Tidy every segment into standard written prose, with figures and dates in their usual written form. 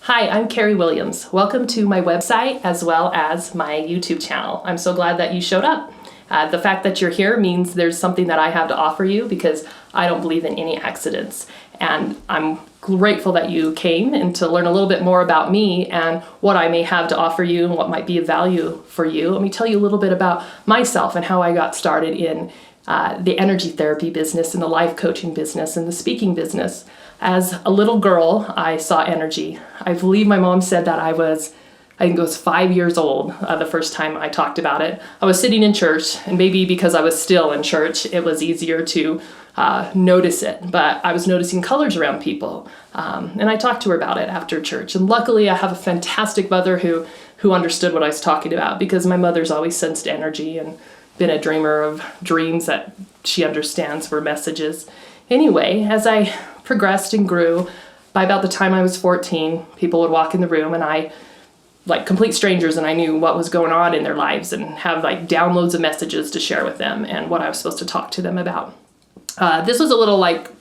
Hi, I'm Carey Williams. Welcome to my website as well as my YouTube channel. I'm so glad that you showed up. The fact that you're here means there's something that I have to offer you because I don't believe in any accidents. And I'm grateful that you came and to learn a little bit more about me and what I may have to offer you and what might be of value for you. Let me tell you a little bit about myself and how I got started in the energy therapy business and the life coaching business and the speaking business. As a little girl, I saw energy. I believe my mom said that I think it was 5 years old the first time I talked about it. I was sitting in church, and maybe because I was still in church, it was easier to notice it. But I was noticing colors around people, and I talked to her about it after church. And luckily, I have a fantastic mother who understood what I was talking about, because my mother's always sensed energy and been a dreamer of dreams that she understands were messages. Anyway, as I progressed and grew, by about the time I was 14, people would walk in the room and like complete strangers, and I knew what was going on in their lives and have like downloads of messages to share with them and what I was supposed to talk to them about. This was a little like,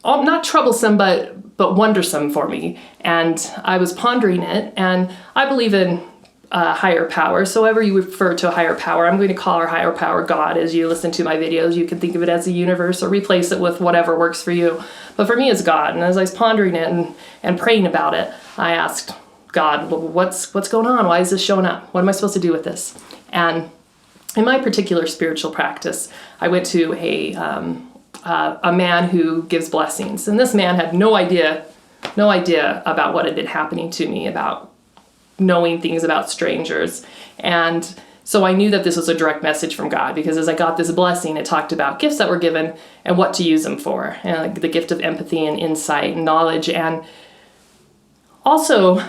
not troublesome, but wondersome for me. And I was pondering it, and I believe in higher power. So however you refer to a higher power, I'm going to call our higher power God. As you listen to my videos, you can think of it as the universe or replace it with whatever works for you. But for me, it's God. And as I was pondering it and praying about it, I asked God, well, what's going on? Why is this showing up? What am I supposed to do with this? And in my particular spiritual practice, I went to a man who gives blessings. And this man had no idea about what had been happening to me, about knowing things about strangers. And so I knew that this was a direct message from God, because as I got this blessing, it talked about gifts that were given and what to use them for, and like the gift of empathy and insight and knowledge, and also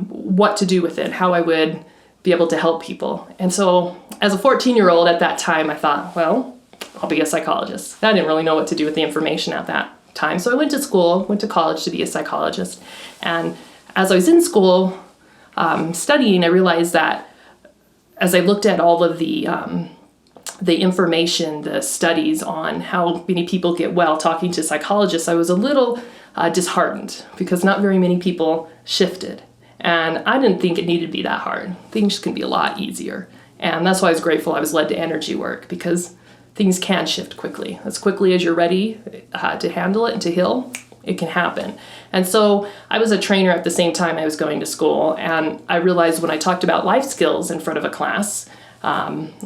what to do with it, how I would be able to help people. And so as a 14-year-old at that time, I thought, well, I'll be a psychologist. I didn't really know what to do with the information at that time. So I went to college to be a psychologist. And as I was in school, studying, I realized that as I looked at all of the information, the studies on how many people get well talking to psychologists, I was a little disheartened, because not very many people shifted. And I didn't think it needed to be that hard. Things can be a lot easier. And that's why I was grateful I was led to energy work, because things can shift quickly. As quickly as you're ready to handle it and to heal, it can happen. And so I was a trainer at the same time I was going to school, and I realized when I talked about life skills in front of a class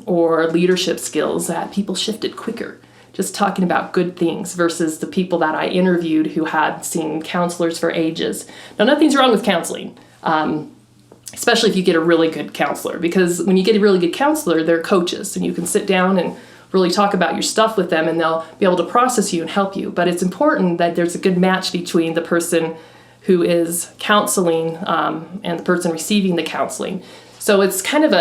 or leadership skills, that people shifted quicker, just talking about good things versus the people that I interviewed who had seen counselors for ages. Now, nothing's wrong with counseling, especially if you get a really good counselor, because when you get a really good counselor, they're coaches, and you can sit down and really talk about your stuff with them, and they'll be able to process you and help you. But it's important that there's a good match between the person who is counseling and the person receiving the counseling. So it's kind of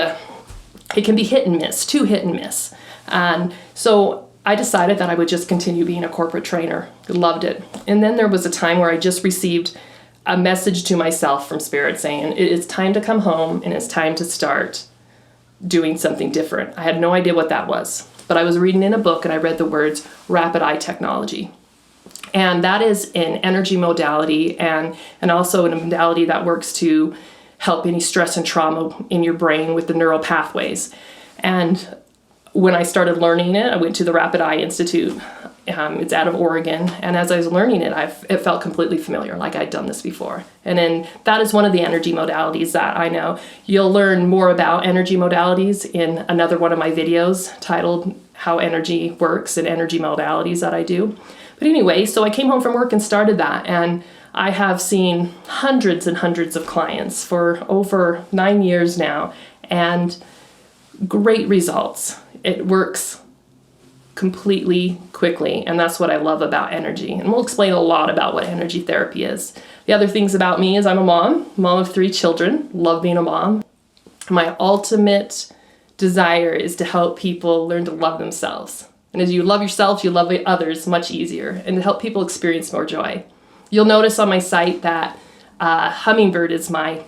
it can be hit and miss, too hit and miss. And so I decided that I would just continue being a corporate trainer. Loved it. And then there was a time where I just received a message to myself from Spirit saying, it is time to come home and it's time to start doing something different. I had no idea what that was. But I was reading in a book, and I read the words rapid eye technology. And that is an energy modality and also a modality that works to help any stress and trauma in your brain with the neural pathways. And when I started learning it, I went to the Rapid Eye Institute. It's out of Oregon. And as I was learning it, it felt completely familiar, like I'd done this before. And then that is one of the energy modalities that I know. You'll learn more about energy modalities in another one of my videos titled How Energy Works and Energy Modalities that I do. But anyway, so I came home from work and started that. And I have seen hundreds and hundreds of clients for over 9 years now, and great results. It works completely quickly, and that's what I love about energy. And we'll explain a lot about what energy therapy is. The other things about me is I'm a mom of 3 children, love being a mom. My ultimate desire is to help people learn to love themselves. And as you love yourself, you love others much easier, and to help people experience more joy. You'll notice on my site that hummingbird is my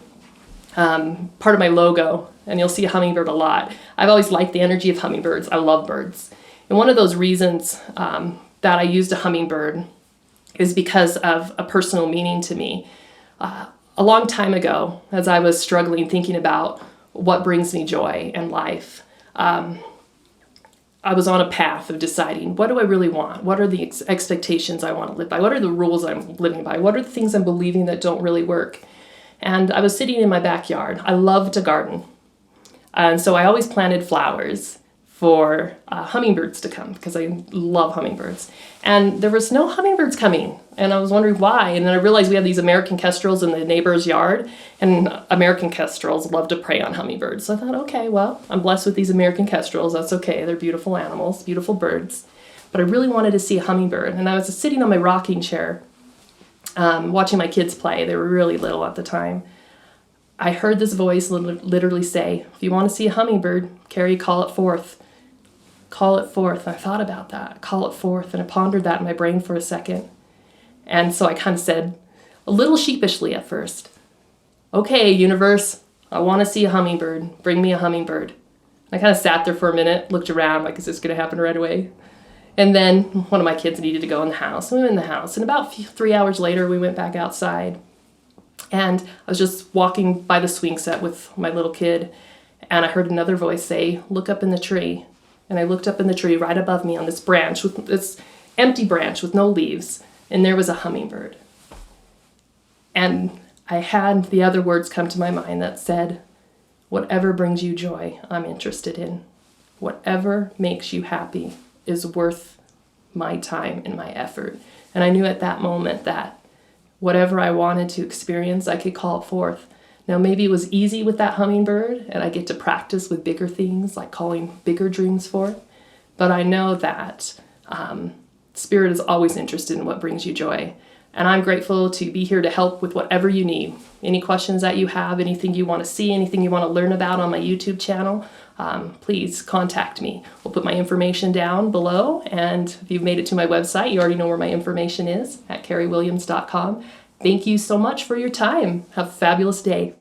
part of my logo, and you'll see a hummingbird a lot. I've always liked the energy of hummingbirds. I love birds. And one of those reasons that I used a hummingbird is because of a personal meaning to me. A long time ago, as I was struggling thinking about what brings me joy in life, I was on a path of deciding, what do I really want? What are the expectations I want to live by? What are the rules I'm living by? What are the things I'm believing that don't really work? And I was sitting in my backyard. I love to garden. And so I always planted flowers for hummingbirds to come because I love hummingbirds. And there was no hummingbirds coming. And I was wondering why. And then I realized we had these American kestrels in the neighbor's yard. And American kestrels love to prey on hummingbirds. So I thought, okay, well, I'm blessed with these American kestrels. That's okay. They're beautiful animals, beautiful birds. But I really wanted to see a hummingbird. And I was sitting on my rocking chair watching my kids play. They were really little at the time. I heard this voice literally say, if you want to see a hummingbird, Karey, call it forth. Call it forth. And I thought about that. Call it forth. And I pondered that in my brain for a second. And so I kind of said, a little sheepishly at first, okay, universe, I want to see a hummingbird. Bring me a hummingbird. I kind of sat there for a minute, looked around, like, is this going to happen right away? And then one of my kids needed to go in the house. And we went in the house. And about 3 hours later, we went back outside. And I was just walking by the swing set with my little kid. And I heard another voice say, look up in the tree. And I looked up in the tree right above me on this branch, with this empty branch with no leaves. And there was a hummingbird. And I had the other words come to my mind that said, whatever brings you joy, I'm interested in. Whatever makes you happy is worth my time and my effort. And I knew at that moment that whatever I wanted to experience, I could call it forth. Now, maybe it was easy with that hummingbird, and I get to practice with bigger things, like calling bigger dreams forth. But I know that Spirit is always interested in what brings you joy. And I'm grateful to be here to help with whatever you need. Any questions that you have, anything you want to see, anything you want to learn about on my YouTube channel, please contact me. We'll put my information down below. And if you've made it to my website, you already know where my information is at kareywilliams.com. Thank you so much for your time. Have a fabulous day.